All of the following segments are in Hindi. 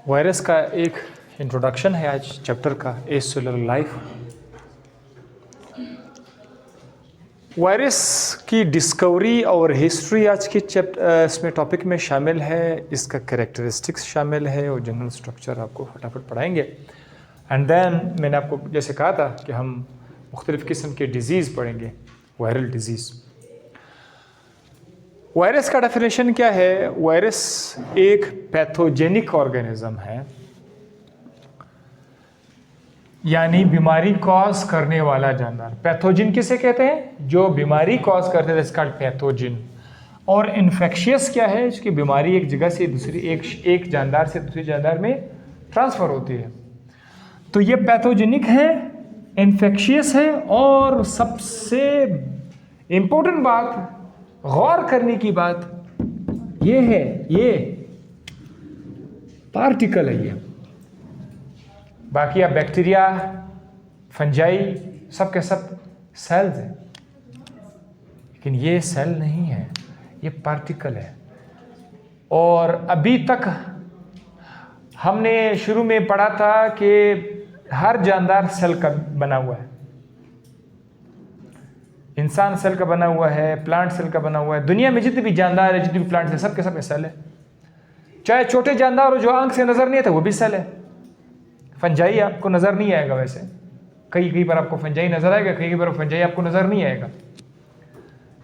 वायरस का एक इंट्रोडक्शन है आज चैप्टर का, ए सेलुलर लाइफ। वायरस की डिस्कवरी और हिस्ट्री आज के इसमें टॉपिक में शामिल है, इसका कैरेक्टरिस्टिक्स शामिल है और जनरल स्ट्रक्चर आपको फटाफट पढ़ाएंगे। एंड देन मैंने आपको जैसे कहा था कि हम मुख्तलिफ़ किस्म के डिजीज़ पढ़ेंगे, वायरल डिजीज़। वायरस का डेफिनेशन क्या है? वायरस एक पैथोजेनिक ऑर्गेनिज्म है, यानी बीमारी कॉज करने वाला जानवर। पैथोजिन किसे कहते हैं? जो बीमारी कॉज करते हैं, इसका पैथोजिन। और इन्फेक्शियस क्या है? इसकी बीमारी एक जगह से दूसरी, एक जानदार से दूसरे जानदार में ट्रांसफर होती है। तो ये पैथोजेनिक है, इन्फेक्शियस है, और सबसे इंपॉर्टेंट बात, गौर करने की बात ये है, ये पार्टिकल है। ये बाकी आप बैक्टीरिया, फंजाई, सब के सब सेल्स हैं, लेकिन ये सेल नहीं है, ये पार्टिकल है। और अभी तक हमने शुरू में पढ़ा था कि हर जानदार सेल का बना हुआ है। इंसान सेल का बना हुआ है, प्लांट सेल का बना हुआ है। दुनिया में जितने भी जानदार है, जितने भी प्लांट है, सब के सब में सेल है। चाहे छोटे जानदार हो जो आंख से नजर नहीं आता, वो भी सेल है। फंजाई आपको नजर नहीं आएगा, वैसे कई बार आपको फंजाई नजर आएगा, कई बार फंजाई आपको नजर नहीं आएगा।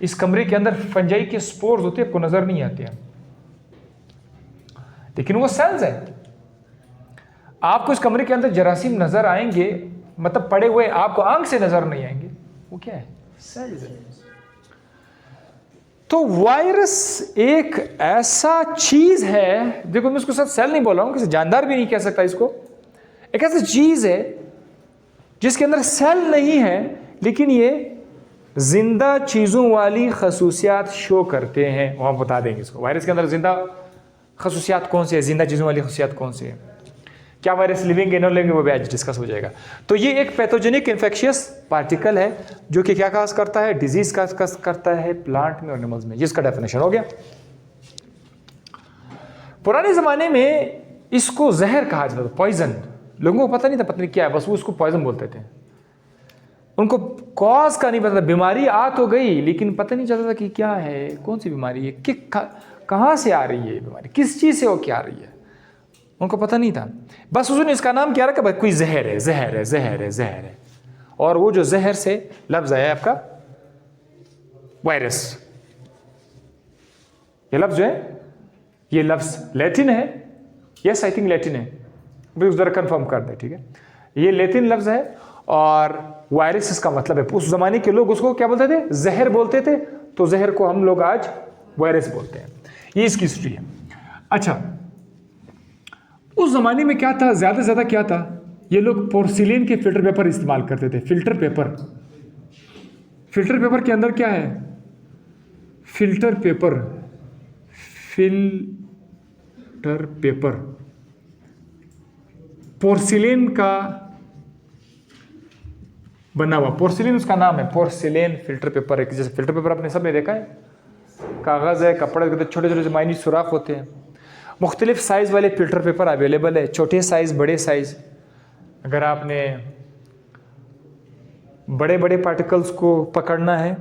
इस कमरे के अंदर फंजाई के स्पोर्स होते हैं, आपको नजर नहीं आते हैं, लेकिन वो सेल्स है। आपको इस कमरे के अंदर जरासीम नजर आएंगे, मतलब पड़े हुए, आपको आंख से नजर नहीं आएंगे, वो क्या है? सेल्स है। तो वायरस एक ऐसा चीज है, देखो मैं उसको साथ सेल नहीं बोल रहा हूं, किसी जानदार भी नहीं कह सकता इसको। एक ऐसी चीज है जिसके अंदर सेल नहीं है, लेकिन ये जिंदा चीजों वाली खसूसियात शो करते हैं। वहां बता देंगे इसको, वायरस के अंदर जिंदा खसूसियात कौन सी है, जिंदा चीजों वाली खसूसियात कौन सी है, क्या वायरस लिविंग है नॉन लिविंग, वो भी आज डिस्कस हो जाएगा। तो ये एक पैथोजेनिक इन्फेक्शियस पार्टिकल है जो कि क्या काज करता है? डिजीज काज करता है प्लांट में और एनिमल्स में। जिसका डेफिनेशन हो गया। पुराने जमाने में इसको जहर कहा जाता था, पॉइजन। लोगों को पता नहीं था, पता नहीं क्या है, बस वो उसको पॉइजन बोलते थे। उनको कॉज का नहीं पता था। बीमारी आ तो गई, लेकिन पता नहीं चलता था कि क्या है, कौन सी बीमारी है, कहां से आ रही है बीमारी, किस चीज से वो क्या आ रही है, उनको पता नहीं था। बस उसने इसका नाम क्या रखा? भाई कोई जहर है, जहर है, जहर है, जहर है। और वो जो जहर से लफ्ज आया आपका वायरस, ये लफ्ज जो है, ये लफ्ज लैटिन है। यस, आई थिंक लैटिन है, जरा कंफर्म कर दे, ठीक है। ये लैटिन लफ्ज है और वायरस इसका मतलब है। उस जमाने के लोग उसको क्या बोलते थे? जहर बोलते थे। तो जहर को हम लोग आज वायरस बोलते हैं। ये इसकी हिस्ट्री है। अच्छा, उस जमाने में क्या था? ज्यादा से ज्यादा क्या था? ये लोग पोर्सिलेन के फिल्टर पेपर इस्तेमाल करते थे। फिल्टर पेपर, फिल्टर पेपर के अंदर क्या है? Filter paper, filter paper porcelain का बना हुआ, पोर्सिलेन उसका नाम है, पोर्सिलेन फिल्टर पेपर है। जैसे फिल्टर पेपर आपने सब ने देखा है, कागज है, कपड़े के छोटे छोटे माइन्यूट सुराख होते हैं। मुख्तलिफ साइज़ वाले फिल्टर पेपर अवेलेबल है, छोटे साइज़, बड़े साइज़। अगर आपने बड़े बड़े पार्टिकल्स को पकड़ना है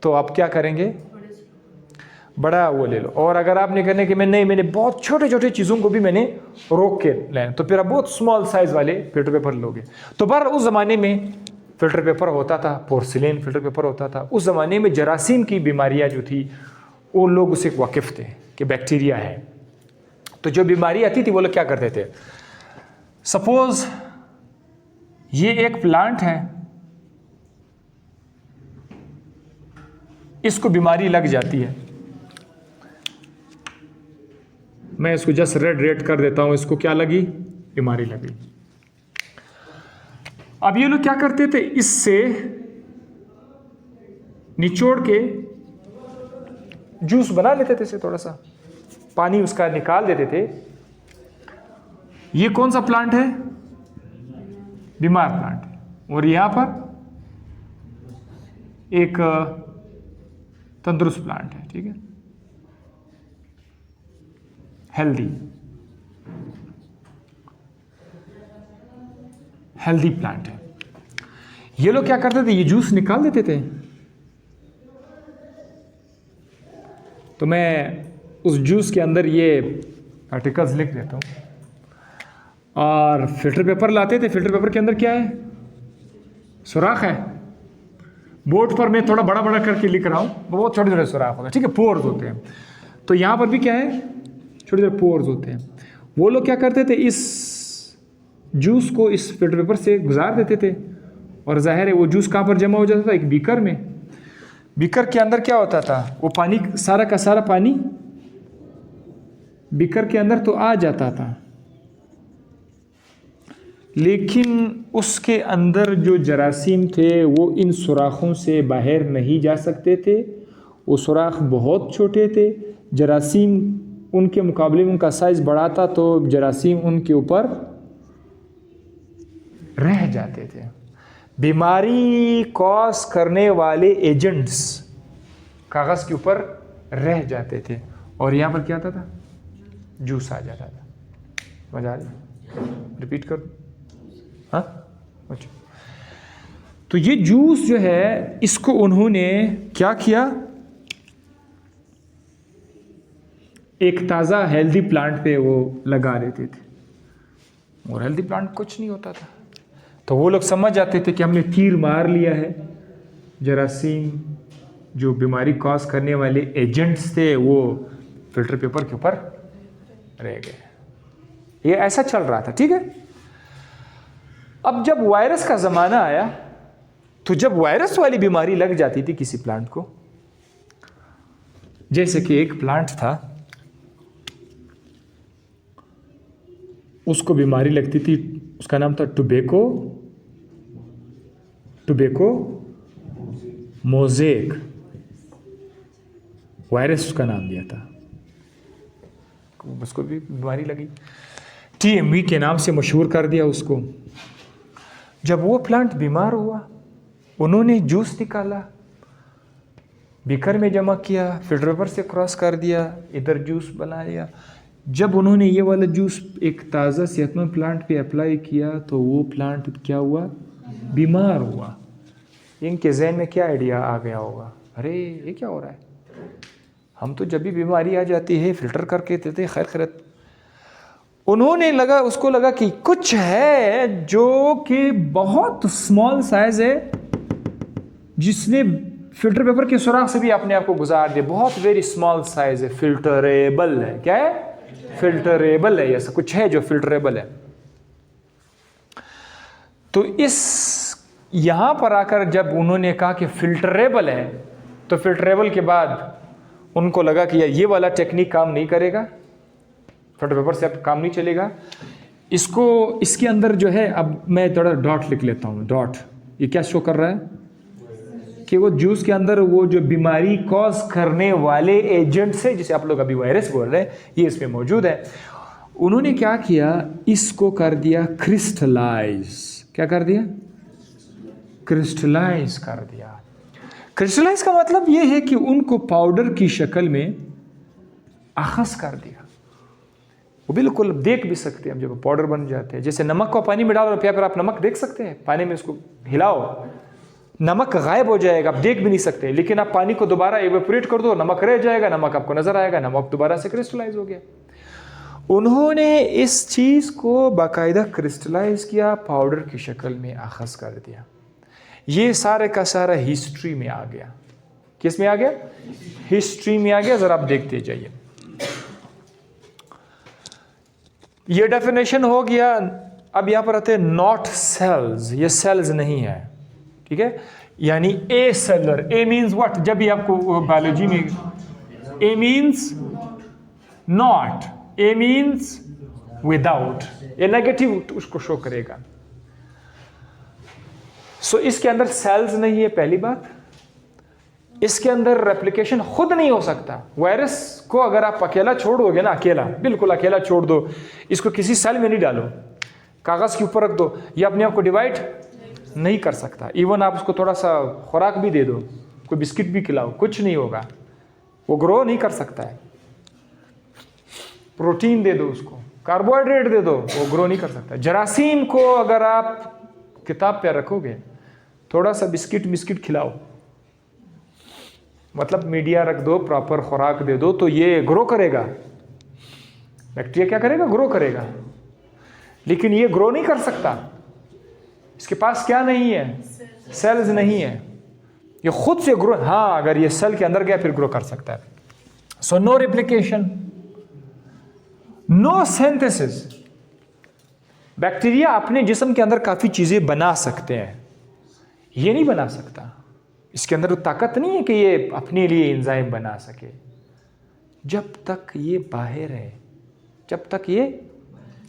तो आप क्या करेंगे? बड़ा वो ले लो। और अगर आपने कहने कि मैंने बहुत छोटे छोटे चीज़ों को भी मैंने रोक के लेना, तो फिर आप बहुत स्मॉल साइज़ वाले फिल्टर पेपर लोगे। तो पर उस ज़माने में फिल्टर पेपर होता था, पोर्सिलेन फिल्टर पेपर होता था। उस ज़माने में जरासीम की बीमारियाँ जो थी, वो लोग उससे वाकिफ़ थे कि बैक्टीरिया है। तो जो बीमारी आती थी, वो लोग क्या करते थे? सपोज ये एक प्लांट है, इसको बीमारी लग जाती है। मैं इसको जस्ट रेड कर देता हूं, इसको क्या लगी? बीमारी लगी। अब ये लोग क्या करते थे? इससे निचोड़ के जूस बना लेते थे, थोड़ा सा पानी उसका निकाल देते थे। ये कौन सा प्लांट है? बीमार प्लांट है। और यहां पर एक तंदुरुस्त प्लांट है, ठीक है, हेल्दी। हेल्दी प्लांट है। ये लोग क्या करते थे, ये जूस निकाल देते थे। तो मैं उस जूस के अंदर ये आर्टिकल्स लिख देता हूँ और फिल्टर पेपर लाते थे। फिल्टर पेपर के अंदर क्या है, सुराख है। बोर्ड पर मैं थोड़ा बड़ा बड़ा करके लिख रहा हूँ, बहुत छोटे छोटे सुराख होते हैं, ठीक है, पोर्स होते हैं। तो यहाँ पर भी क्या है, छोटे छोटे पोर्स होते हैं। वो लोग क्या करते थे, इस जूस को इस फिल्टर पेपर से गुजार देते थे और जाहिर है वो जूस कहाँ पर जमा हो जाता था, एक बीकर में। बीकर के अंदर क्या होता था, वो पानी, सारा का सारा पानी बीकर के अंदर तो आ जाता था, लेकिन उसके अंदर जो जरासीम थे वो इन सुराखों से बाहर नहीं जा सकते थे। वो सुराख बहुत छोटे थे, जरासीम उनके मुकाबले में उनका साइज़ बड़ा था, तो जरासीम उनके ऊपर रह जाते थे। बीमारी कॉज करने वाले एजेंट्स कागज़ के ऊपर रह जाते थे और यहाँ पर क्या आता था, जूस आ जाता था। मजा आ रही, रिपीट कर, हाँ अच्छा। तो ये जूस जो है, इसको उन्होंने क्या किया, एक ताज़ा हेल्दी प्लांट पे वो लगा देते थे और हेल्दी प्लांट कुछ नहीं होता था। तो वो लोग समझ जाते थे कि हमने तीर मार लिया है, जरासीम जो बीमारी कॉज करने वाले एजेंट्स थे वो फिल्टर पेपर के ऊपर रह गए। ये ऐसा चल रहा था, ठीक है। अब जब वायरस का ज़माना आया, तो जब वायरस वाली बीमारी लग जाती थी किसी प्लांट को, जैसे कि एक प्लांट था, उसको बीमारी लगती थी, उसका नाम था टुबेको मोज़ेक, वायरस उसका नाम दिया था। उसको भी बीमारी लगी, TMV के नाम से मशहूर कर दिया उसको। जब वो प्लांट बीमार हुआ, उन्होंने जूस निकाला, बीकर में जमा किया, फिल्टर पेपर से क्रॉस कर दिया, इधर जूस बना लिया। जब उन्होंने ये वाला जूस एक ताज़ा सेहतमंद प्लांट पे अप्लाई किया, तो वो प्लांट क्या हुआ, बीमार हुआ। इनके जहन में क्या आइडिया आ गया होगा, अरे ये क्या हो रहा है, हम तो जब भी बीमारी आ जाती है फिल्टर करके देते खैर खैरत। उसको लगा कि कुछ है जो कि बहुत स्मॉल साइज है, जिसने फिल्टर पेपर के सुराख से भी अपने आप को गुजार दिया। बहुत वेरी स्मॉल साइज है, फिल्टरेबल है। क्या है, फिल्टरेबल है, ऐसा कुछ है जो फिल्टरेबल है। तो इस यहां पर आकर जब उन्होंने कहा कि फिल्टरेबल है, तो फिल्टरेबल के बाद उनको लगा कि ये वाला टेक्निक काम नहीं करेगा, फिल्टर पेपर से अब काम नहीं चलेगा। इसके अंदर जो है, अब मैं थोड़ा डॉट लिख लेता हूँ। डॉट ये क्या शो कर रहा है कि वो जूस के अंदर वो जो बीमारी कॉज करने वाले एजेंट्स है, जिसे आप लोग अभी वायरस बोल रहे हैं, ये इसमें मौजूद है। उन्होंने क्या किया, इसको कर दिया क्रिस्टलाइज। क्या कर दिया, क्रिस्टलाइज कर दिया। क्रिस्टलाइज का मतलब ये है कि उनको पाउडर की शक्ल में अखज़ कर दिया। वो बिल्कुल देख भी सकते हैं हम, जब पाउडर बन जाते हैं। जैसे नमक को पानी में डालो, पर आप नमक देख सकते हैं, पानी में उसको हिलाओ, नमक गायब हो जाएगा, आप देख भी नहीं सकते। लेकिन आप पानी को दोबारा एवेपोरेट कर दो, नमक रह जाएगा, नमक आपको नजर आएगा, नमक दोबारा से क्रिस्टलाइज हो गया। उन्होंने इस चीज को बाकायदा क्रिस्टलाइज किया, पाउडर की शक्ल में अखज़ कर दिया। ये सारे का सारा हिस्ट्री में आ गया। किस में आ गया, हिस्ट्री में आ गया। जरा आप देखते जाइए, ये डेफिनेशन हो गया। अब यहां पर आते हैं नॉट सेल्स, ये सेल्स नहीं है, ठीक है। यानी acellular, a means what, जब भी आपको बायोलॉजी में a means not, a means without, ये नेगेटिव उसको शो करेगा। सो इसके अंदर सेल्स नहीं है, पहली बात। इसके अंदर रेप्लिकेशन खुद नहीं हो सकता। वायरस को अगर आप अकेला छोड़ दोगे ना, अकेला, बिल्कुल अकेला छोड़ दो, इसको किसी सेल में नहीं डालो, कागज के ऊपर रख दो, ये अपने आप को डिवाइड नहीं कर सकता। इवन आप उसको थोड़ा सा खुराक भी दे दो, कोई बिस्किट भी खिलाओ, कुछ नहीं होगा, वो ग्रो नहीं कर सकता है। प्रोटीन दे दो उसको, कार्बोहाइड्रेट दे दो, वो ग्रो नहीं कर सकता। जरासीम को अगर आप किताब पे रखोगे, थोड़ा सा बिस्किट खिलाओ, मतलब मीडिया रख दो, प्रॉपर खुराक दे दो, तो ये ग्रो करेगा। बैक्टीरिया क्या करेगा? ग्रो करेगा। लेकिन ये ग्रो नहीं कर सकता, इसके पास क्या नहीं है? सेल्स नहीं है, ये खुद से ग्रो, हाँ अगर ये सेल के अंदर गया फिर ग्रो कर सकता है। So no replication, no synthesis. Bacteria अपने जिस्म के अंदर काफी चीजें बना सकते हैं, ये नहीं बना सकता। इसके अंदर ताकत नहीं है कि ये अपने लिए एंजाइम बना सके। जब तक ये बाहर है, जब तक ये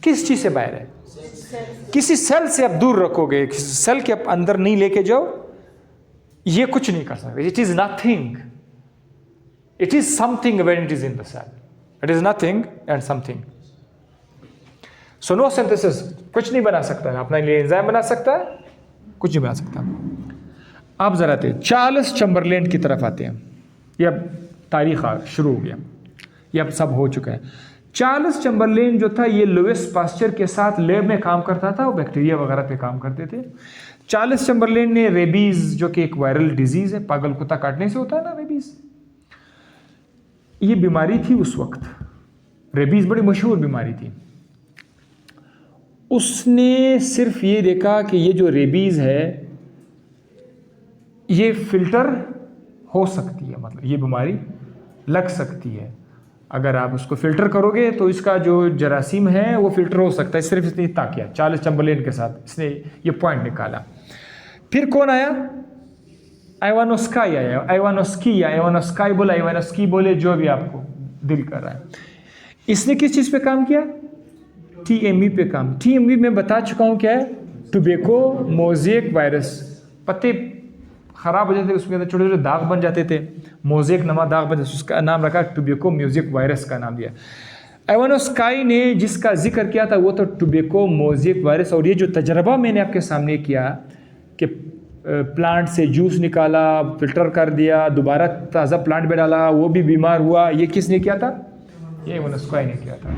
किस चीज से बाहर है? किसी सेल से आप दूर रखोगे, किसी सेल के आप अंदर नहीं लेके जाओ, ये कुछ नहीं कर सकते। It is nothing, it is something when it is in the cell, it is nothing and something. So no synthesis, कुछ नहीं बना सकता है, अपने लिए एंजाइम बना सकता है, कुछ नहीं बना सकता। अब जरा आते चार्ल्स चैम्बरलेन की तरफ आते हैं। ये अब तारीख शुरू हो गया, ये अब सब हो चुका है। चार्ल्स चैम्बरलेन जो था, ये लुइस पास्चर के साथ लैब में काम करता था, वो बैक्टीरिया वगैरह पे काम करते थे। चार्ल्स चैम्बरलेन ने रेबीज, जो कि एक वायरल डिजीज है, पागल कुत्ता काटने से होता है ना रेबीज, ये बीमारी थी उस वक्त, रेबीज बड़ी मशहूर बीमारी थी। उसने सिर्फ ये देखा कि ये जो रेबीज है ये फिल्टर हो सकती है, मतलब ये बीमारी लग सकती है, अगर आप उसको फिल्टर करोगे तो इसका जो जरासीम है वो फिल्टर हो सकता है। सिर्फ इसने इतना किया चार्ल्स चैम्बरलेन के साथ, इसने ये पॉइंट निकाला। फिर कौन आया? आइवानोस्काई आया, आइवानोस्काई बोले, जो भी आपको दिल कर रहा है। इसने किस चीज़ पे काम किया? TMV पे काम। TMV में बता चुका हूँ क्या है, टोबैको मोज़ेक वायरस। पत्ते खराब हो जाते थे, उसके अंदर छोटे छोटे दाग बन जाते थे, मोज़ेक नमा दाग बन जाते, उसका नाम रखा टोबैको मोज़ेक वायरस का नाम दिया। आइवानोस्काई ने जिसका जिक्र किया था वो तो टोबैको मोज़ेक वायरस। और ये जो तजर्बा मैंने आपके सामने किया कि प्लांट से जूस निकाला, फिल्टर कर दिया, दोबारा ताज़ा प्लांट में डाला, वो भी बीमार हुआ, ये किसने किया था? ये आइवानोस्काई ने किया था।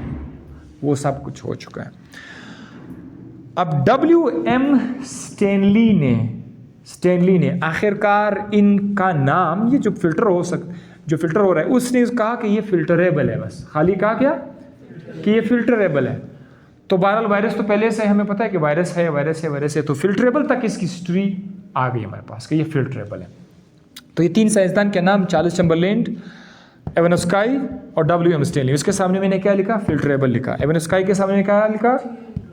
वो सब कुछ हो चुका है। अब WM स्टैनली ने आखिरकार इनका नाम, ये जो फिल्टर हो रहा है, उसने कहा कि ये फिल्टरेबल है। बस खाली कहा क्या कि ये फिल्टरेबल है। तो बहरहाल वायरस तो पहले से हमें पता है कि वायरस है, तो फिल्टरेबल तक इसकी हिस्ट्री आ गई हमारे पास कि ये फिल्टरेबल है। तो ये तीन साइंसदान के नाम, चार्ल्स चैम्बरलेन, आइवानोस्काई और WM स्टैनली। उसके सामने मैंने क्या लिखा? फिल्टरेबल लिखा। आइवानोस्काई के सामने क्या लिखा?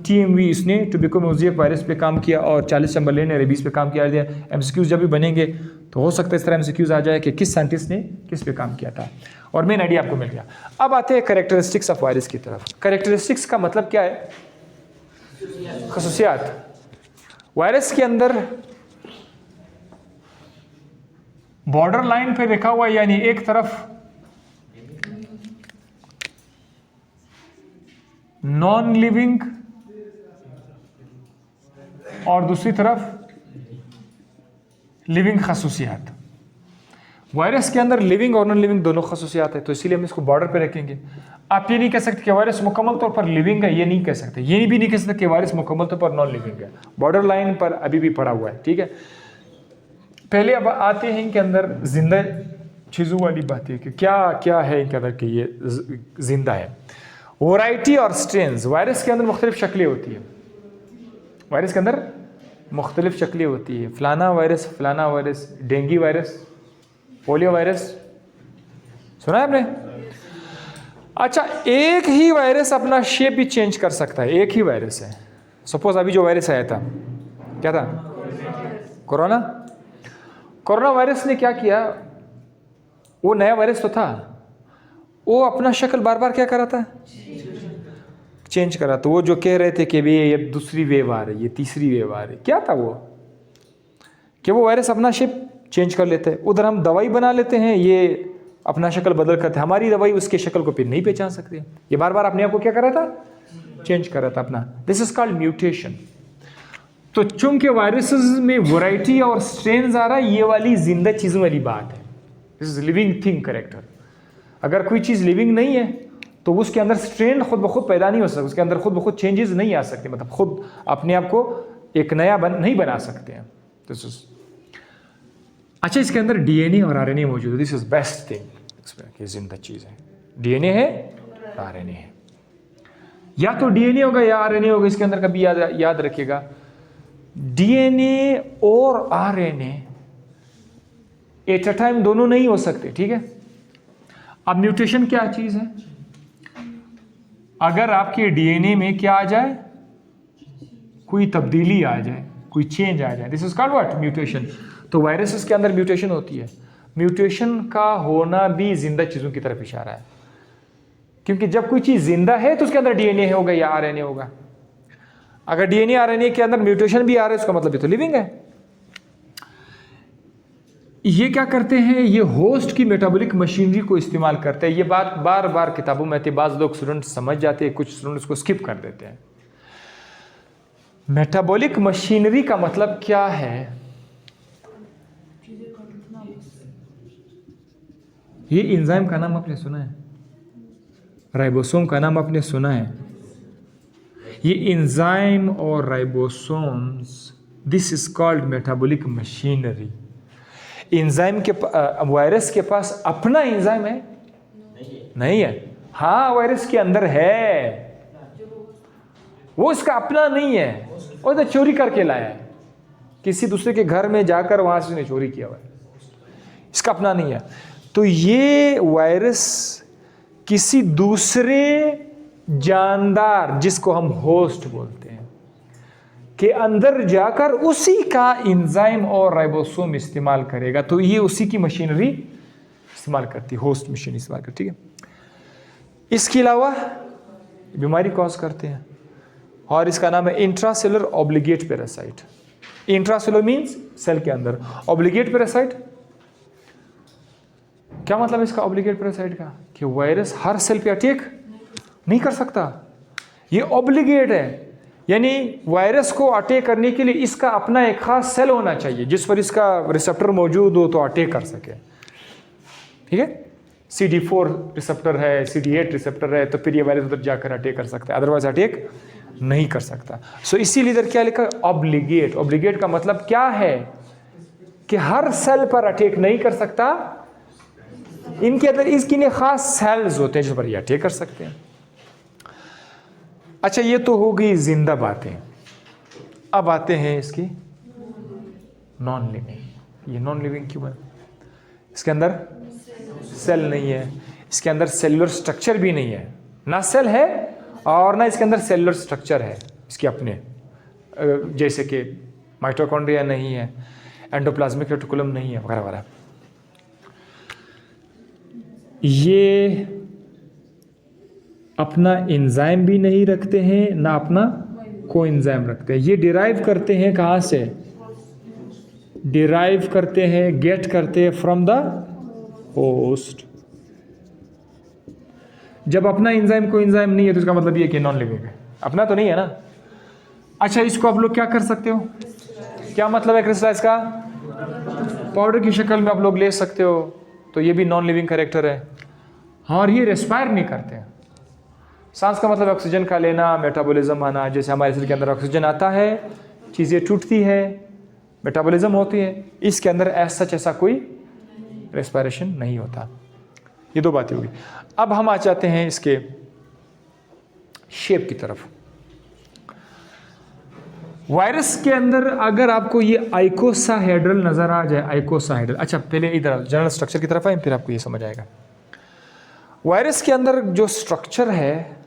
TMV, इसने टोबैको मोज़ेक वायरस पे काम किया, और चार्ल्स चैम्बरलेन ने रेबीज पे काम किया। MCQs जब भी बनेंगे तो हो सकता है इस तरह MCQs आ जाए कि किस साइंटिस्ट ने किस पे काम किया था, और मेन आइडिया आपको मिल गया। अब आते हैं कैरेक्टरिस्टिक्स ऑफ वायरस की तरफ। कैरेक्टरिस्टिक्स का मतलब क्या है? खसूसियात। वायरस के अंदर बॉर्डर लाइन पे लिखा हुआ, यानी एक तरफ नॉन लिविंग और दूसरी तरफ लिविंग खसूसियात। वायरस के अंदर लिविंग और नॉन लिविंग दोनों खसूसियात है, तो इसीलिए हम इसको बॉर्डर पे रखेंगे। आप ये नहीं कह सकते कि वायरस मुकम्मल तौर पर लिविंग है, ये नहीं कह सकते। ये भी नहीं कह सकते कि वायरस मुकम्मल तौर पर नॉन लिविंग है। बॉर्डर लाइन पर अभी भी पड़ा हुआ है, ठीक है। पहले अब आते हैं इनके अंदर जिंदा चीज़ों वाली बातें कि क्या क्या है इनके अंदर कि ये जिंदा है। वैरायटी और स्ट्रेन्स। वायरस के अंदर मुख्तलिफ शक्लें होती है, वायरस के अंदर मुख्तलिफ शक्लें होती है। फलाना virus, dengue virus, polio virus, सुना है आपने? अच्छा, एक ही वायरस अपना शेप भी चेंज कर सकता है। एक ही वायरस है। सपोज अभी जो वायरस आया था, क्या था? कोरोना वायरस ने क्या किया? वो नया वायरस तो था, वो अपना शक्ल बार बार क्या कर रहा था? चेंज करा। तो वो जो कह रहे थे कि भी ये दूसरी वेव आ रही है, तीसरी वेव आ रही, क्या था वो? कि वो वायरस अपना शेप चेंज कर लेते हैं। उधर हम दवाई बना लेते हैं, ये अपना शक्ल बदल करते हैं, हमारी दवाई उसके शक्ल को फिर नहीं पहचान सकती। ये बार बार अपने आप को क्या कर रहा था? चेंज कर रहा था अपना। This is called mutation. तो चूंकि वायरसेस में वैरायटी और स्ट्रेन्स आ रहा है, ये वाली जिंदा चीज़ों वाली बात है। This is living thing character. अगर कोई चीज़ लिविंग नहीं है तो उसके अंदर स्ट्रेन खुद ब खुद पैदा नहीं हो सकता, उसके अंदर खुद ब खुद चेंजेस नहीं आ सकते, मतलब खुद अपने आप को एक नया नहीं बना सकते हैं। दिस इज अच्छा, इसके अंदर डीएनए और आरएनए मौजूद है। दिस इज बेस्ट थिंग कि जिंदा चीज है, डीएनए है, आरएनए है। या तो डीएनए होगा या आरएनए होगा, इसके अंदर कभी याद रखिएगा। डीएनए और आरएनए एट अ टाइम दोनों नहीं हो सकते, ठीक है। अब म्यूटेशन क्या चीज है? अगर आपके डीएनए में क्या आ जाए, कोई तब्दीली आ जाए, कोई चेंज आ जाए, this is called what? Mutation. तो वायरसेस के अंदर म्यूटेशन होती है। म्यूटेशन का होना भी जिंदा चीजों की तरफ इशारा है, क्योंकि जब कोई चीज जिंदा है तो उसके अंदर डीएनए होगा या आरएनए होगा। अगर डीएनए आरएनए के अंदर म्यूटेशन भी आ रहा है, उसका मतलब ये तो लिविंग है। ये क्या करते हैं? ये होस्ट की मेटाबॉलिक मशीनरी को इस्तेमाल करते हैं। ये बात बार बार किताबों में आती है, बाज लोग स्टूडेंट समझ जाते हैं, कुछ स्टूडेंट उसको स्किप कर देते हैं। मेटाबॉलिक मशीनरी का मतलब क्या है? ये एंजाइम का नाम आपने सुना है, राइबोसोम का नाम आपने सुना है। ये एंजाइम और ribosomes, this is called metabolic machinery. Enzyme के वायरस के पास अपना एंजाइम है? नहीं है। हाँ, वायरस के अंदर है, वो इसका अपना नहीं है, वो तो चोरी करके लाया है, किसी दूसरे के घर में जाकर वहां से उसने चोरी किया हुआ है, इसका अपना नहीं है। तो ये वायरस किसी दूसरे जानदार, जिसको हम होस्ट बोलते हैं, के अंदर जाकर उसी का एंजाइम और राइबोसोम इस्तेमाल करेगा। तो ये उसी की मशीनरी इस्तेमाल करती है, होस्ट मशीन इस्तेमाल करती है, ठीक है। इसके अलावा बीमारी कॉज करते हैं, और इसका नाम है intracellular obligate parasite. Intracellular means cell के अंदर, ऑब्लिगेट पैरासाइट क्या मतलब है इसका? ऑब्लिगेट पैरासाइट का कि वायरस हर सेल पे अटैक नहीं कर सकता, ये ऑब्लिगेट है, यानी वायरस को अटैक करने के लिए इसका अपना एक खास सेल होना चाहिए जिस पर इसका रिसेप्टर मौजूद हो तो अटैक कर सके, ठीक है। CD4 रिसेप्टर है, CD8 रिसेप्टर है, तो फिर ये वायरस उधर जाकर अटैक कर सकता है, अदरवाइज अटैक नहीं कर सकता। सो इसीलिए इधर क्या लिखा? ऑब्लिगेट। ऑब्लिगेट का मतलब क्या है कि हर सेल पर अटैक नहीं कर सकता, इनके अंदर इसके लिए खास सेल्स होते हैं जिस पर ये अटैक कर सकते हैं। अच्छा, ये तो हो गई जिंदा बातें। अब आते हैं इसकी नॉन लिविंग। ये नॉन लिविंग क्यों है? इसके अंदर सेल नहीं है, इसके अंदर सेलुलर स्ट्रक्चर भी नहीं है, ना सेल है और ना इसके अंदर सेलुलर स्ट्रक्चर है इसके अपने, जैसे कि माइटोकॉन्ड्रिया नहीं है, एंडोप्लाज्मिक रेटिकुलम नहीं है, वगैरह वगैरह। ये अपना एंजाइम भी नहीं रखते हैं, ना अपना कोएंजाइम रखते हैं। ये डिराइव करते हैं कहाँ से? डिराइव करते हैं, गेट करते हैं फ्रॉम द होस्ट। जब अपना एंजाइम कोएंजाइम नहीं है तो इसका मतलब ये कि नॉन लिविंग है, अपना तो नहीं है ना। अच्छा, इसको आप लोग क्या कर सकते हो? क्या मतलब है क्रिस्टलाइज का? पाउडर की शक्ल में आप लोग ले सकते हो, तो ये भी नॉन लिविंग कैरेक्टर है। हाँ, और ये रेस्पायर नहीं करते हैं। सांस का मतलब ऑक्सीजन का लेना, मेटाबॉलिज्म आना, जैसे हमारे शरीर के अंदर ऑक्सीजन आता है, चीज़ें टूटती है, मेटाबॉलिज्म होती है, इसके अंदर ऐसा कोई रेस्पायरेशन नहीं होता। ये दो बातें होगी। अब हम आ जाते हैं इसके शेप की तरफ। वायरस के अंदर अगर आपको ये आइकोसाहेड्रल नजर आ जाए, आइकोसाहेड्रल, अच्छा पहले इधर जनरल स्ट्रक्चर की तरफ आए, फिर आपको ये समझ आएगा। वायरस के अंदर जो स्ट्रक्चर है,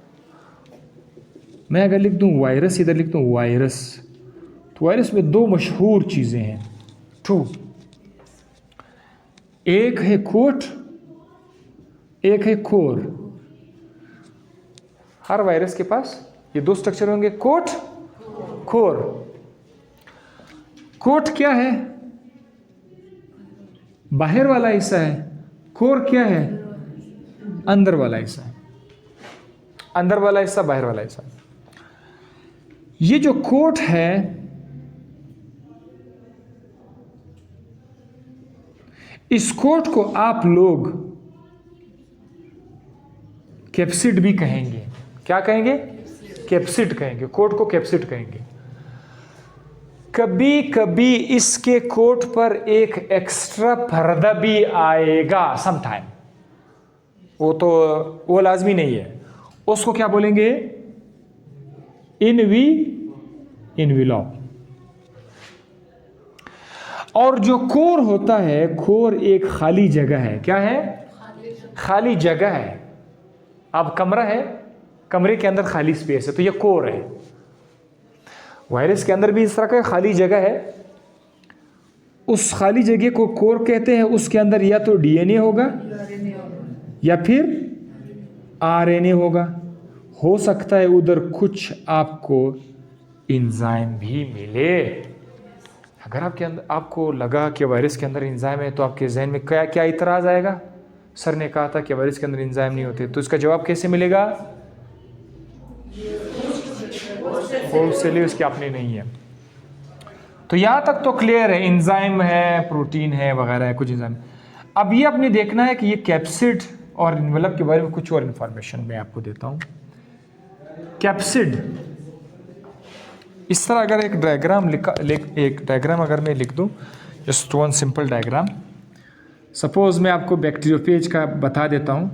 मैं अगर लिख दूं वायरस, इधर लिख दूं वायरस, तो वायरस में दो मशहूर चीजें हैं, टू। एक है कोट, एक है कोर। हर वायरस के पास ये दो स्ट्रक्चर होंगे, कोट, कोर। कोट क्या है? बाहर वाला हिस्सा है। कोर क्या है? अंदर वाला हिस्सा है। अंदर वाला हिस्सा, बाहर वाला हिस्सा। ये जो कोट है, इस कोट को आप लोग कैप्सिड भी कहेंगे। क्या कहेंगे? कैप्सिड कहेंगे। कोट को कैप्सिड कहेंगे। कभी कभी इसके कोट पर एक एक्स्ट्रा पर्दा भी आएगा समटाइम, वो लाजमी नहीं है, उसको क्या बोलेंगे? इनविलॉप। और जो कोर होता है, कोर एक खाली जगह है। क्या है? खाली जगह है। अब कमरा है, कमरे के अंदर खाली स्पेस है, तो ये कोर है। वायरस के अंदर भी इस तरह का खाली जगह है, उस खाली जगह को कोर कहते हैं। उसके अंदर या तो डीएनए होगा या फिर आरएनए होगा। हो सकता है उधर कुछ आपको एंजाइम भी मिले। अगर आपको लगा कि वायरस के अंदर एंजाइम है, तो आपके जहन में क्या क्या इतराज़ आएगा? सर ने कहा था कि वायरस के अंदर एंजाइम नहीं होते, तो इसका जवाब कैसे मिलेगा? होस्ट सेल उसकी अपनी नहीं है। तो यहाँ तक तो क्लियर है, एंजाइम है, प्रोटीन है वगैरह है, कुछ एंजाइम। अब ये आपने देखना है कि ये कैप्सिड और इन्वेलप के बारे में कुछ और इन्फॉर्मेशन मैं आपको देता हूँ। कैप्सिड, इस तरह अगर एक डायग्राम अगर मैं लिख दूँ, just one simple diagram. Suppose मैं आपको बैक्टीरियोफेज का बता देता हूँ।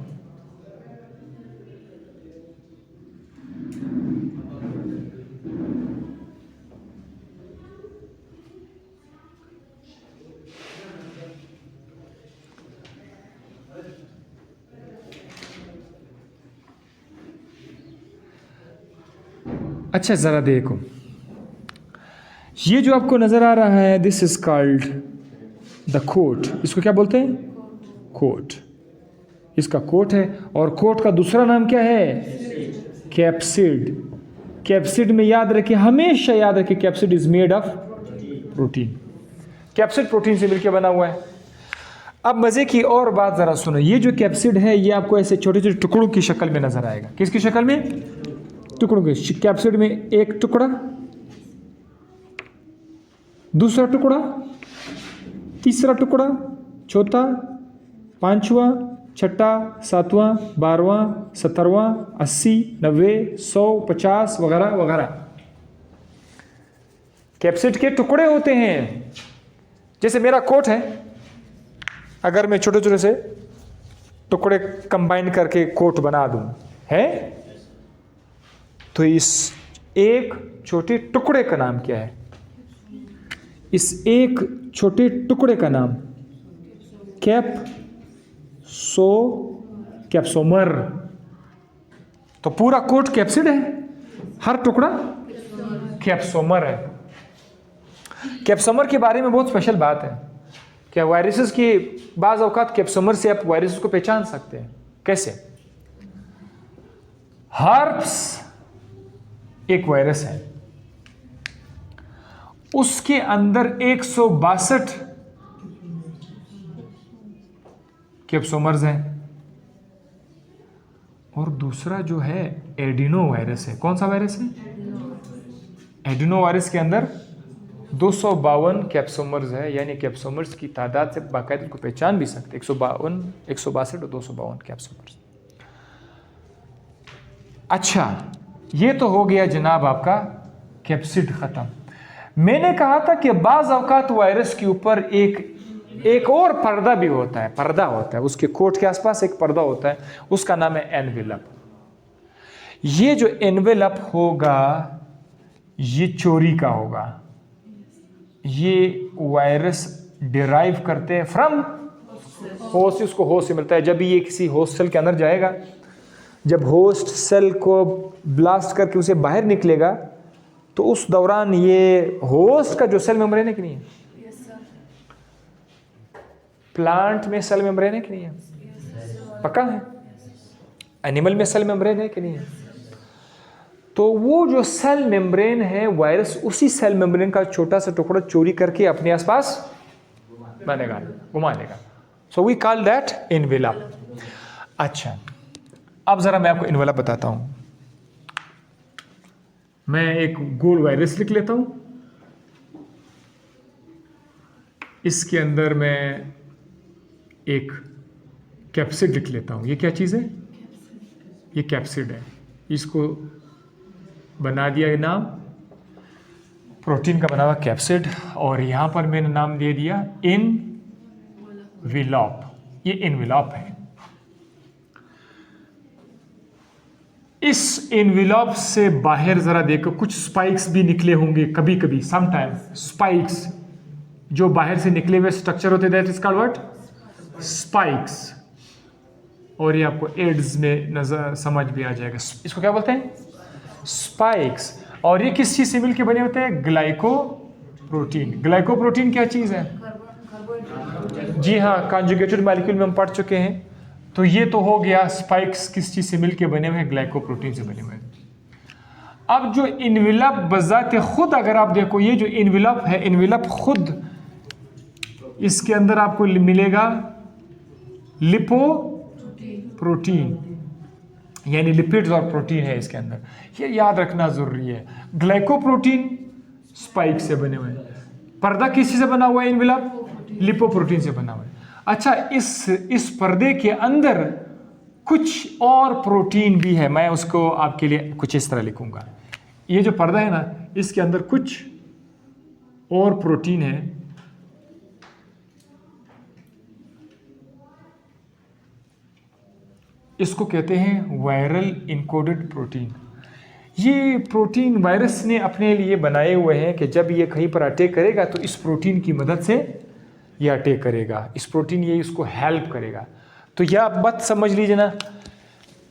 अच्छा ज़रा देखो, ये जो आपको नज़र आ रहा है, this is called the coat. इसको क्या बोलते हैं? कोट। इसका कोट है, और कोट का दूसरा नाम क्या है? कैप्सिड। कैप्सिड में याद रखिए, हमेशा याद रखिए, capsid is made of protein. Capsid protein से मिलकर बना हुआ है। अब मज़े की और बात ज़रा सुनो, ये जो कैप्सिड है ये आपको ऐसे छोटे छोटे टुकड़ों की शक्ल में नज़र आएगा। किसकी शक्ल में? टुकड़ों के। कैप्सिड में एक टुकड़ा, दूसरा टुकड़ा, तीसरा टुकड़ा, चौथा, पांचवा, छठा, सातवां, 12वां, 17वां, 80, 90, 100, 50 वगैरह वगैरह। कैप्सिड के टुकड़े होते हैं। जैसे मेरा कोट है, अगर मैं छोटे छोटे से टुकड़े कंबाइन करके कोट बना दूं, है, तो इस एक छोटे टुकड़े का नाम क्या है? इस एक छोटे टुकड़े का नाम कैप्सोमर। तो पूरा कोट कैप्सिड है, हर टुकड़ा कैप्सोमर है। कैप्सोमर के बारे में बहुत स्पेशल बात है कि वायरसेस की बाज़ औकात कैप्सोमर से आप वायरसेस को पहचान सकते हैं। कैसे? हर्प्स एक वायरस है, उसके अंदर 162 कैप्सोमर्स हैं। और दूसरा जो है एडिनो वायरस है। कौन सा वायरस है? एडिनो वायरस के अंदर 252 कैप्सोमर्स है, यानी कैप्सोमर्स की तादाद से बाकायदा को पहचान भी सकते। 162 और 252 कैप्सोमर्स। अच्छा, ये तो हो गया जनाब आपका कैप्सिड खत्म। मैंने कहा था कि बाज़ औकात वायरस के ऊपर एक और पर्दा भी होता है, पर्दा होता है, उसके कोट के आसपास एक पर्दा होता है, उसका नाम है एनवेलप। ये जो एनवेलप होगा ये चोरी का होगा। ये वायरस डिराइव करते हैं फ्रॉम होस्ट, उसको होस्ट से मिलता है। जब ये किसी होस्ट सेल के अंदर जाएगा, जब होस्ट सेल को ब्लास्ट करके उसे बाहर निकलेगा, तो उस दौरान ये होस्ट का जो सेल मेम्ब्रेन है कि नहीं है? प्लांट में सेल मेम्ब्रेन है कि नहीं है? पक्का है? एनिमल में सेल मेम्ब्रेन है कि नहीं है? तो वो जो सेल मेम्ब्रेन है, वायरस उसी सेल मेम्ब्रेन का छोटा सा टुकड़ा चोरी करके अपने आसपास बनेगा, घुमा लेगा। So we call that envelope. अच्छा, अब जरा मैं आपको एनवेलप बताता हूं। मैं एक गोल वायरस लिख लेता हूं, इसके अंदर मैं एक कैप्सिड लिख लेता हूं। ये क्या चीज़ है? ये कैप्सिड है। इसको बना दिया नाम प्रोटीन का बना हुआ कैप्सिड, और यहाँ पर मैंने नाम दे दिया इनविलॉप। ये इनविलॉप है। इस इनविलॉप से बाहर जरा देखो, कुछ स्पाइक्स भी निकले होंगे कभी कभी, समटाइम स्पाइक्स जो बाहर से निकले हुए स्ट्रक्चर होते, that is called what, spikes. और ये आपको एड्स में नजर समझ भी आ जाएगा, इसको क्या बोलते हैं, स्पाइक्स। और ये किस चीज से मिलकर बने होते हैं, ग्लाइकोप्रोटीन। ग्लाइकोप्रोटीन क्या चीज है, जी हाँ, कॉन्जुगेटेड मॉलिक्यूल में हम पढ़ चुके हैं। तो ये तो हो गया स्पाइक्स किस चीज से मिलकर बने हुए हैं, ग्लाइकोप्रोटीन से बने हुए हैं। अब जो इनविलप बजाते खुद अगर आप देखो, ये जो इनविलप है, इनविलप खुद इसके अंदर आपको मिलेगा लिपोप्रोटीन, यानी लिपिड्स और प्रोटीन है इसके अंदर। ये याद रखना जरूरी है। ग्लाइकोप्रोटीन स्पाइक से बने हुए हैं। पर्दा किस चीज से बना हुआ है, इनविलप लिपोप्रोटीन से बना हुआ है। अच्छा, इस पर्दे के अंदर कुछ और प्रोटीन भी है, मैं उसको आपके लिए कुछ इस तरह लिखूंगा। ये जो पर्दा है ना, इसके अंदर कुछ और प्रोटीन है। इसको कहते हैं वायरल इनकोडेड प्रोटीन। ये प्रोटीन वायरस ने अपने लिए बनाए हुए हैं कि जब ये कहीं पर अटैक करेगा तो इस प्रोटीन की मदद से ये अटैक करेगा, इस प्रोटीन ये इसको हेल्प करेगा। तो यह आप मत समझ लीजिए ना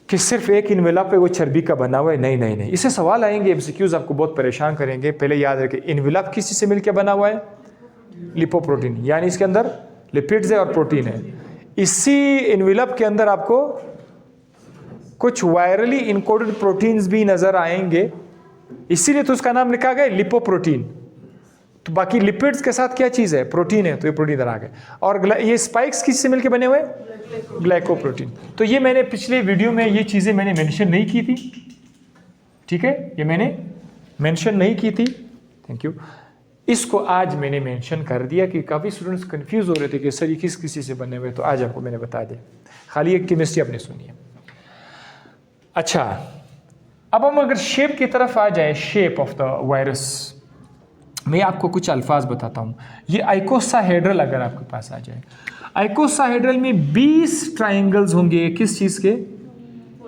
कि सिर्फ एक इनवेलप पे वो चर्बी का बना हुआ है, नहीं नहीं नहीं। इससे सवाल आएंगे, एमसीक्यूज आपको बहुत परेशान करेंगे। पहले याद रखें, इनवेलप किस चीज़ से मिलकर बना हुआ है, लिपोप्रोटीन, यानी इसके अंदर लिपिड्स है और प्रोटीन है। इसी इनवेलप के अंदर आपको कुछ वायरली इनकोडेड प्रोटीन्स भी नजर आएंगे, इसीलिए तो उसका नाम लिखा गया लिपोप्रोटीन। तो बाकी लिपिड्स के साथ क्या चीज़ है, प्रोटीन है, तो ये प्रोटीन इधर आ गए। और ये स्पाइक्स किससे मिलकर बने हुए, ग्लाइकोप्रोटीन। तो ये मैंने पिछले वीडियो में ये चीज़ें मैंने मेंशन नहीं की थी, ठीक है, ये मैंने मेंशन नहीं की थी, थैंक यू। इसको आज मैंने मेंशन कर दिया कि काफ़ी स्टूडेंट्स कंफ्यूज हो रहे थे कि सर ये किस किसी से बने हुए, तो आज आपको मैंने बता दिया। खाली एक केमिस्ट्री आपने सुनी है। अच्छा, अब हम अगर शेप की तरफ आ जाए, शेप ऑफ द वायरस, मैं आपको कुछ अल्फाज बताता हूँ। ये आइकोसाहेड्रल अगर आपके पास आ जाए, आइकोसाहेड्रल में 20 ट्राइंगल्स होंगे। किस चीज़ के,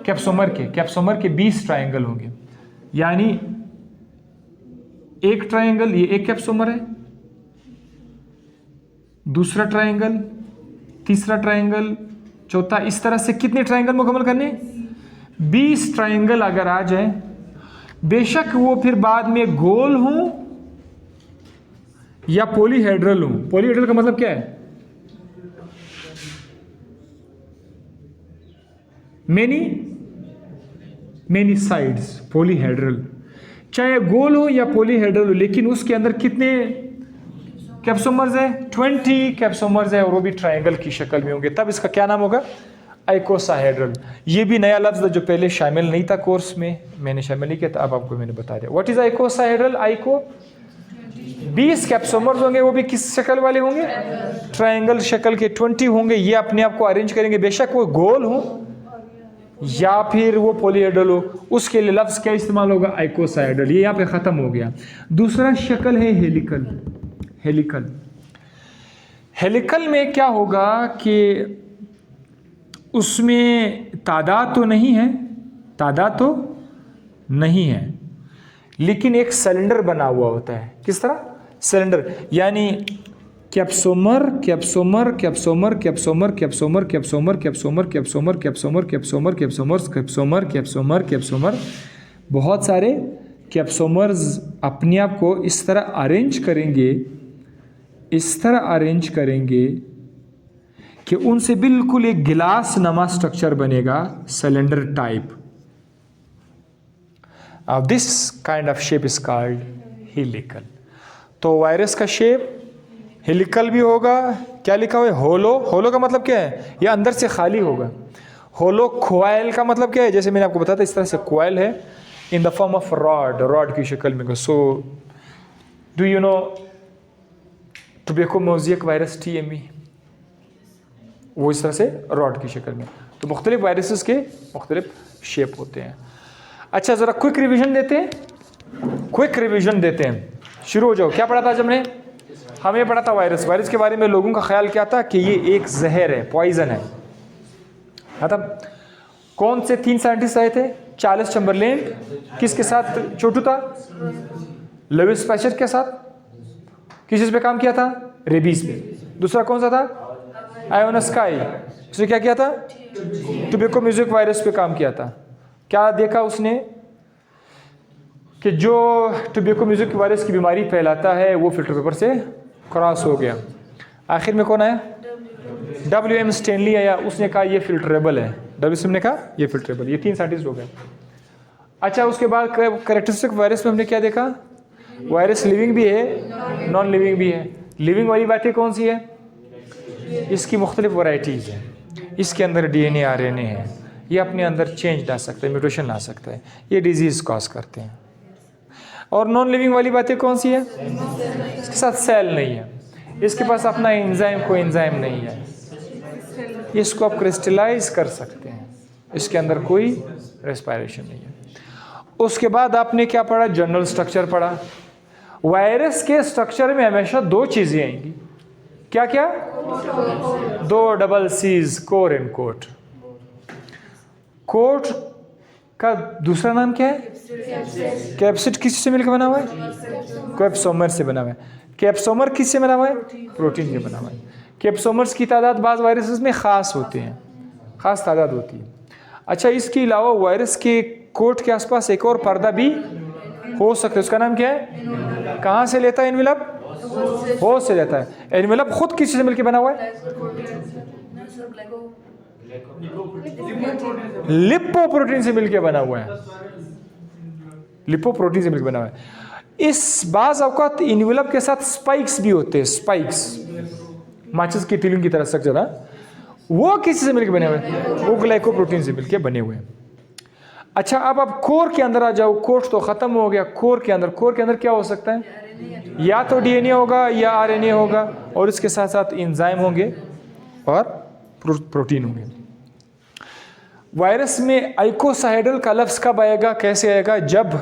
कैप्सोमर के, कैप्सोमर के 20 ट्राइंगल होंगे। यानी एक ट्राइंगल, ये एक कैप्सोमर है, दूसरा ट्राइंगल, तीसरा ट्राइंगल, चौथा, इस तरह से कितने ट्राइंगल मुकम्मल करने, 20 ट्राइंगल अगर आ जाए, बेशक वो फिर बाद में गोल हों या पॉलीहेड्रल हों। पॉलीहेड्रल का मतलब क्या है, मेनी साइड्स, पॉलीहेड्रल। चाहे गोल हो या पॉलीहेड्रल हो, लेकिन उसके अंदर कितने कैप्सोमर्स है, 20 कैप्सोमर्स है, और वो भी ट्राइंगल की शक्ल में होंगे। तब इसका क्या नाम होगा, आइकोसाहेड्रल। ये भी नया लफ्ज़ जो पहले शामिल नहीं था कोर्स में, मैंने शामिल नहीं किया था, अब आपको मैंने बता दिया। व्हाट इज आइकोसाहेड्रल, आइको 20 कैप्सोमर्स होंगे, वो भी किस शक्ल वाले होंगे, ट्राइंगल शक्ल के। 20 होंगे, ये अपने आप को अरेंज करेंगे, बेशक वो गोल हो या फिर वो पॉलीहेड्रल हो, उसके लिए लफ्ज़ क्या इस्तेमाल होगा, आइकोसाहेड्रल। ये यहाँ पे ख़त्म हो गया। दूसरा शक्ल है हेलिकल। हेलिकल, हेलिकल में क्या होगा कि उसमें तादाद तो नहीं है, तादाद तो नहीं है, लेकिन एक सिलेंडर बना हुआ होता है। किस तरह, सिलेंडर, यानी कैप्सोमर कैप्सोमर कैप्सोमर कैप्सोमर कैप्सोमर कैप्सोमर कैप्सोमर कैप्सोमर कैप्सोमर कैप्सोमर कैप्सोमर कैप्सोमर कैप्सोमर कैप्सोमर, बहुत सारे कैप्सोमर्स अपने आप को इस तरह अरेंज करेंगे, इस तरह अरेंज करेंगे कि उनसे बिल्कुल एक गिलास नमा स्ट्रक्चर बनेगा, cylinder type. This kind of shape is called helical. तो वायरस का शेप हेलिकल भी होगा। क्या लिखा हुआ है, होलो। होलो का मतलब क्या है, ये अंदर से खाली होगा। होलो कोयल का मतलब क्या है, जैसे मैंने आपको बताया था, इस तरह से कोयल है in the form of rod, rod की शक्ल में। So do you know tuberculosis virus TME, वो इस तरह से रॉड की शक्ल में। तो मुख्तलिफ वायरसेस के मुख्तलिफ शेप होते हैं। अच्छा, ज़रा क्विक रिवीजन देते हैं, क्विक रिवीजन देते हैं। शुरू हो जाओ। क्या पढ़ा था आज हमने? हमें पढ़ा था वायरस। वायरस के बारे में लोगों का ख्याल क्या था कि ये एक जहर है, पॉइजन है। खत्म। कौन से 3 साइंटिस्ट आए थे? चार्ल्स चैम्बरलेन, किसके साथ छोटू था? लुईस पैस्चर के साथ। किस चीज पे काम किया था? रेबीज पे। दूसरा कौन सा था? आयोनस्काई। उसने क्या किया था? टोबैको म्यूजिक वायरस पे काम किया था। क्या देखा उसने? कि जो टोबैको म्यूजिक वायरस की बीमारी फैलाता है वो फिल्टर पेपर से क्रॉस हो गया। आखिर में कौन आया? WM स्टैनली आया। उसने कहा ये फिल्टरेबल है। WM ने कहा ये फिल्टरेबल। ये 3 साइंटिस्ट हो गए। अच्छा, उसके बाद कैरेक्टरिस्टिक वायरस में हमने क्या देखा? वायरस लिविंग भी है, नॉन लिविंग भी है। लिविंग वाली बातें कौन सी है? इसकी मुख्तलिफ वैरायटीज़ हैं। इसके अंदर DNA RNA है। ये अपने अंदर चेंज ला सकता है, म्यूटेशन ला सकता है। ये डिजीज़ कॉज करते हैं। और नॉन लिविंग वाली बातें कौन सी है? इसके साथ सेल नहीं है, इसके पास अपना एंजाइम, कोई एंजाइम नहीं है, इसको आप क्रिस्टलाइज कर सकते हैं, इसके अंदर कोई रेस्पिरेशन नहीं है। उसके बाद आपने क्या पढ़ा? जनरल स्ट्रक्चर पढ़ा। वायरस के स्ट्रक्चर में हमेशा 2 चीजें आएंगी। क्या क्या? 2 double Cs, core and coat. Coat का दूसरा नाम क्या है? कैप्सिड। किस से मिलकर बना हुआ है? कैप्सोमर से बना हुआ है। कैप्सोमर किस से बना हुआ है? प्रोटीन से बना हुआ है। कैप्सोमर्स की तादाद बाज़ वायरसेस में ख़ास होते हैं, ख़ास तादाद होती है। अच्छा, इसके अलावा वायरस के कोट के आसपास एक और पर्दा भी हो सकता है। उसका नाम क्या है? कहाँ से लेता है एनवेलप? होस्ट से लेता है। एनवेलप खुद किस से मिलकर बना हुआ है? लिपोप्रोटीन से मिलकर बना हुआ है। लिपोप्रोटीन से मिलकर बना हुआ है। इस बाज़ औक़ात एनवेलप के साथ स्पाइक्स भी होते हैं। स्पाइक्स माचिस की तीलियों की तरह स्ट्रक्चर है। वो किसी से मिलकर बने हुए हैं? वो ग्लाइकोप्रोटीन से मिलकर बने हुए हैं। अच्छा, अब आप कोर के अंदर आ जाओ। कोर तो खत्म हो गया। कोर के अंदर क्या हो सकता है? या तो DNA होगा या RNA होगा, और इसके साथ साथ एंजाइम होंगे और प्रोटीन होंगे। वायरस में आइकोसाहेड्रल का लफ्ज़ कब आएगा, कैसे आएगा? जब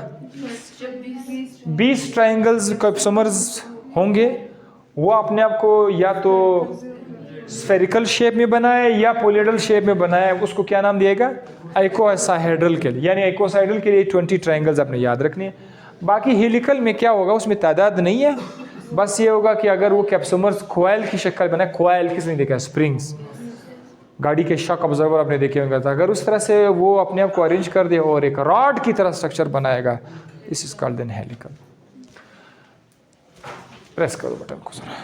20 ट्रायंगल्स कैप्सोमर्स होंगे। वो अपने आप को या तो स्फेरिकल शेप में बनाए या पॉलीहेड्रल शेप में बनाए। उसको क्या नाम दिएगा? आइकोसाहेड्रल के लिए। यानी आइकोसाहेड्रल के लिए 20 ट्रायंगल्स आपने याद रखनी है। बाकी हेलिकल में क्या होगा? उसमें तादाद नहीं है। बस ये होगा कि अगर वो कैप्सोमर्स कोयल की शक्ल बनाए। कोयल किसने देखा? स्प्रिंग्स, गाड़ी के शॉक ऑब्जर्वर आपने देखे होंगे। अगर उस तरह से वो अपने आप को अरेंज कर दे और एक रॉड की तरह स्ट्रक्चर बनाएगा, this is called an helical. Press करो बटन को जरा।